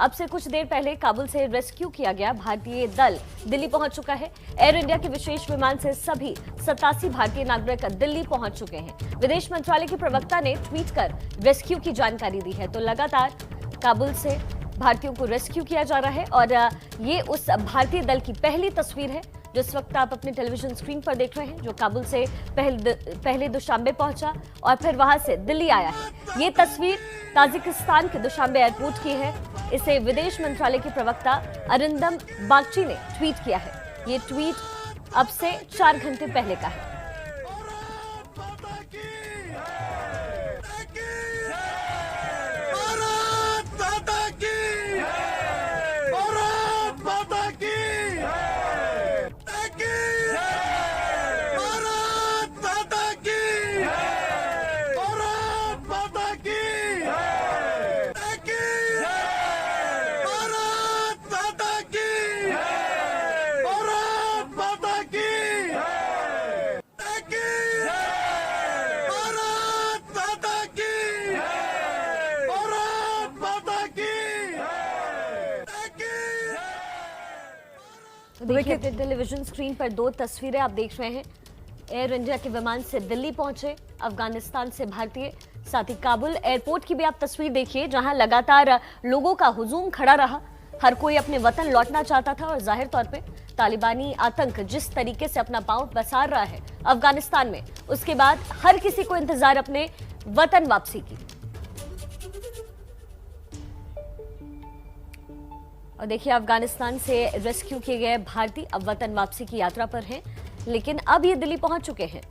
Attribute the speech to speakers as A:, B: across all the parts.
A: अब से कुछ देर पहले काबुल से रेस्क्यू किया गया भारतीय दल दिल्ली पहुंच चुका है। एयर इंडिया के विशेष विमान से सभी 87 भारतीय नागरिक दिल्ली पहुंच चुके हैं। विदेश मंत्रालय के प्रवक्ता ने ट्वीट कर रेस्क्यू की जानकारी दी है। तो लगातार काबुल से भारतीयों को रेस्क्यू किया जा रहा है और ये उस भारतीय दल की पहली तस्वीर है जिस वक्त आप अपने टेलीविजन स्क्रीन पर देख रहे हैं, जो काबुल से पहले दुशांबे पहुंचा और फिर वहां से दिल्ली आया है। ये तस्वीर ताजिकिस्तान के दुशांबे एयरपोर्ट की है। इसे विदेश मंत्रालय के प्रवक्ता अरिंदम बागची ने ट्वीट किया है। ये ट्वीट अब से 4 घंटे पहले का है। देखिए टेलीविजन स्क्रीन पर 2 तस्वीरें आप देख रहे हैं। एयर इंडिया के विमान से दिल्ली पहुंचे अफगानिस्तान से भारतीय, साथ ही काबुल एयरपोर्ट की भी आप तस्वीर देखिए जहां लगातार लोगों का हुजूम खड़ा रहा। हर कोई अपने वतन लौटना चाहता था और जाहिर तौर पे तालिबानी आतंक जिस तरीके से अपना पांव पसार रहा है अफगानिस्तान में, उसके बाद हर किसी को इंतजार अपने वतन वापसी की। और देखिए अफगानिस्तान से रेस्क्यू किए गए भारतीय अब वतन वापसी की यात्रा पर हैं, लेकिन अब ये दिल्ली पहुंच चुके हैं।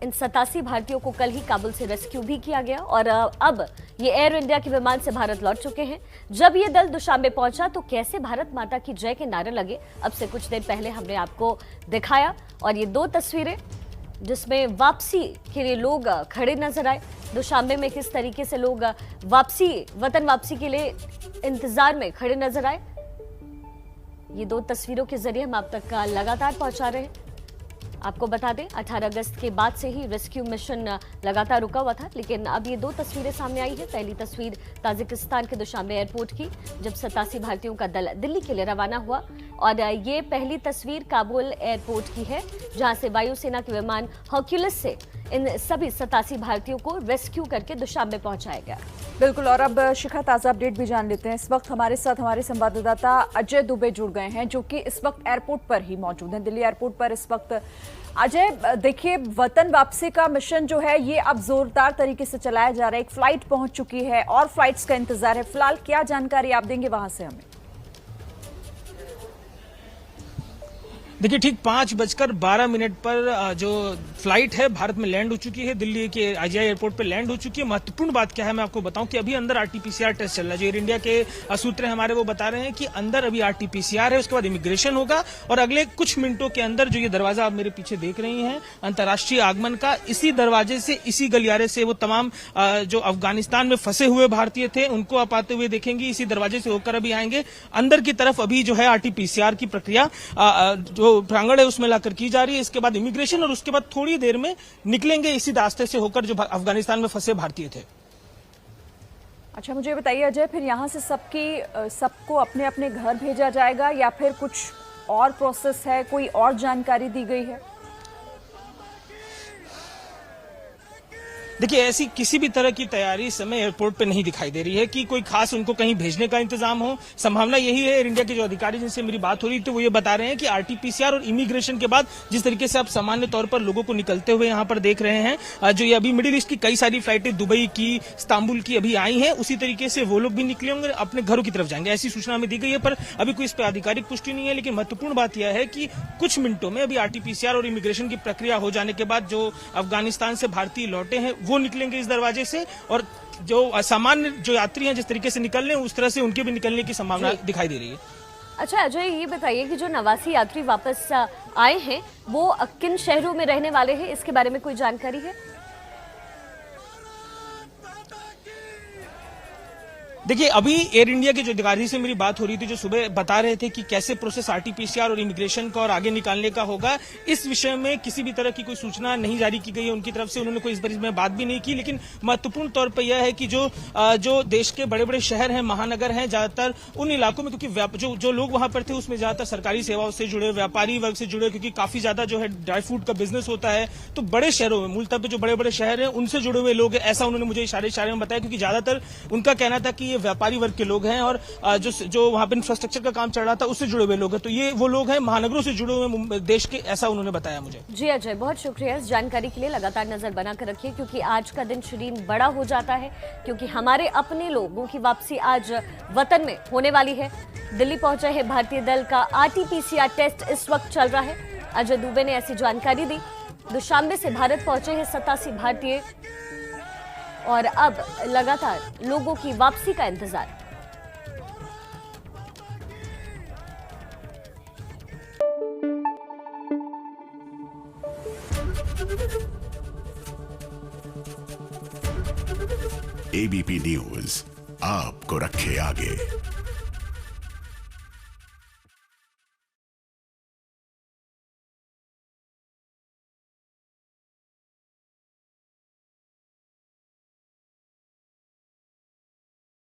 A: इन 87 भारतीयों को कल ही काबुल से रेस्क्यू भी किया गया और अब ये एयर इंडिया के विमान से भारत लौट चुके हैं। जब ये दल दुशांबे पहुंचा तो कैसे भारत माता की जय के नारे लगे, अब से कुछ देर पहले हमने आपको दिखाया। और ये 2 तस्वीरें जिसमें वापसी के लिए लोग खड़े नजर आए। दुशांबे में किस तरीके से लोग वतन वापसी के लिए इंतजार में खड़े नजर आए, ये 2 तस्वीरों के जरिए हम आप तक लगातार पहुंचा रहे हैं। आपको बता दें 18 अगस्त के बाद से ही रेस्क्यू मिशन लगातार रुका हुआ था, लेकिन अब ये 2 तस्वीरें सामने आई है। पहली तस्वीर ताजिकिस्तान के दुशांबे एयरपोर्ट की, जब 87 भारतीयों का दल दिल्ली के लिए रवाना हुआ, और ये पहली तस्वीर काबुल एयरपोर्ट की है जहां से वायुसेना के विमान हर्क्यूलिस से इन सभी 87 भारतीयों को रेस्क्यू करके दुशांबे पहुंचाया गया।
B: बिल्कुल, और अब शिखा ताज़ा अपडेट भी जान लेते हैं। इस वक्त हमारे साथ हमारे संवाददाता अजय दुबे जुड़ गए हैं, जो कि इस वक्त एयरपोर्ट पर ही मौजूद हैं, दिल्ली एयरपोर्ट पर इस वक्त। अजय, देखिए वतन वापसी का मिशन जो है ये अब जोरदार तरीके से चलाया जा रहा है। एक फ्लाइट पहुंच चुकी है और फ्लाइट्स का इंतजार है। फिलहाल क्या जानकारी आप देंगे वहां से हमें?
C: देखिए ठीक 5:12 पर जो फ्लाइट है भारत में लैंड हो चुकी है, दिल्ली के आईजीआई एयरपोर्ट पे लैंड हो चुकी है। महत्वपूर्ण बात क्या है मैं आपको बताऊं कि अभी अंदर आरटीपीसीआर टेस्ट चल रहा है। जो एयर इंडिया के सूत्र हमारे वो बता रहे हैं कि अंदर अभी आरटीपीसीआर है, उसके बाद इमिग्रेशन होगा और अगले कुछ मिनटों के अंदर जो ये दरवाजा आप मेरे पीछे देख रही हैं अंतर्राष्ट्रीय आगमन का, इसी दरवाजे से, इसी गलियारे से वो तमाम जो अफगानिस्तान में फंसे हुए भारतीय थे उनको आप आते हुए देखेंगे। इसी दरवाजे से होकर अभी आएंगे अंदर की तरफ। अभी जो है आरटीपीसीआर की प्रक्रिया जो प्रांगण है उसमें लाकर की जा रही है, इसके बाद इमिग्रेशन और उसके बाद थोड़ी देर में निकलेंगे इसी रास्ते से होकर जो अफगानिस्तान में फंसे भारतीय थे।
B: अच्छा, मुझे बताइए अजय, फिर यहाँ से सबको अपने अपने घर भेजा जाएगा या फिर कुछ और प्रोसेस है, कोई और जानकारी दी गई है?
C: देखिए ऐसी किसी भी तरह की तैयारी इस समय एयरपोर्ट पे नहीं दिखाई दे रही है कि कोई खास उनको कहीं भेजने का इंतजाम हो। संभावना यही है, एयर इंडिया के जो अधिकारी जिनसे मेरी बात हो रही थी वो ये बता रहे हैं कि आरटीपीसीआर और इमिग्रेशन के बाद जिस तरीके से आप सामान्य तौर पर लोगों को निकलते हुए यहाँ पर देख रहे हैं, जो ये अभी मिडिल ईस्ट की कई सारी फ्लाइटें दुबई की, इस्तांबुल की अभी आई हैं, उसी तरीके से वो लोग भी निकले होंगे, अपने घरों की तरफ जाएंगे, ऐसी सूचना हमें दी गई है। पर अभी कोई इस पर आधिकारिक पुष्टि नहीं है। लेकिन महत्वपूर्ण बात यह है कि कुछ मिनटों में अभी आरटीपीसीआर और इमिग्रेशन की प्रक्रिया हो जाने के बाद जो अफगानिस्तान से भारतीय लौटे हैं वो निकलेंगे इस दरवाजे से, और जो सामान्य जो यात्री हैं जिस तरीके से निकल रहे हैं उस तरह से उनके भी निकलने की संभावना दिखाई दे रही है।
A: अच्छा अजय, ये बताइए कि जो 89 यात्री वापस आए हैं वो किन शहरों में रहने वाले हैं, इसके बारे में कोई जानकारी है?
C: देखिए, अभी एयर इंडिया के जो अधिकारी से मेरी बात हो रही थी, जो सुबह बता रहे थे कि कैसे प्रोसेस आरटीपीसीआर और इमिग्रेशन का और आगे निकालने का होगा, इस विषय में किसी भी तरह की कोई सूचना नहीं जारी की गई है उनकी तरफ से। उन्होंने कोई इस बारे में बात भी नहीं की। लेकिन महत्वपूर्ण तौर पर यह है कि जो देश के बड़े बड़े शहर हैं, महानगर हैं, ज्यादातर उन इलाकों में, क्योंकि जो लोग वहां पर थे उसमें ज्यादातर सरकारी सेवाओं से जुड़े, व्यापारी वर्ग से जुड़े, क्योंकि काफी ज्यादा जो है ड्राई फ्रूट का बिजनेस होता है, तो बड़े शहरों में, मूलतः पे जो बड़े बड़े शहर हैं उनसे जुड़े हुए लोग हैं, ऐसा उन्होंने मुझे इशारे में बताया। क्योंकि ज्यादातर उनका कहना था कि ये व्यापारी वर्ग के लोग हैं और जो वहां पर इंफ्रास्ट्रक्चर का काम चल रहा था उससे जुड़े हुए लोग हैं, तो ये वो लोग हैं महानगरों से जुड़े हुए देश के, ऐसा उन्होंने बताया मुझे।
A: जी अजय, बहुत शुक्रिया इस जानकारी के लिए। लगातार नजर बनाकर रखिए, क्योंकि आज का दिन शिरीन बड़ा हो जाता है, क्योंकि हमारे अपने लोगों की वापसी आज वतन में होने वाली है। दिल्ली पहुंचे है भारतीय दल का आरटीपीसीआर टेस्ट इस वक्त चल रहा है। अजय दुबे ने ऐसी जानकारी दी। दुशांबे से भारत पहुंचे हैं 87 भारतीय और अब लगातार लोगों की वापसी का इंतजार।
D: एबीपी न्यूज आपको रखे आगे।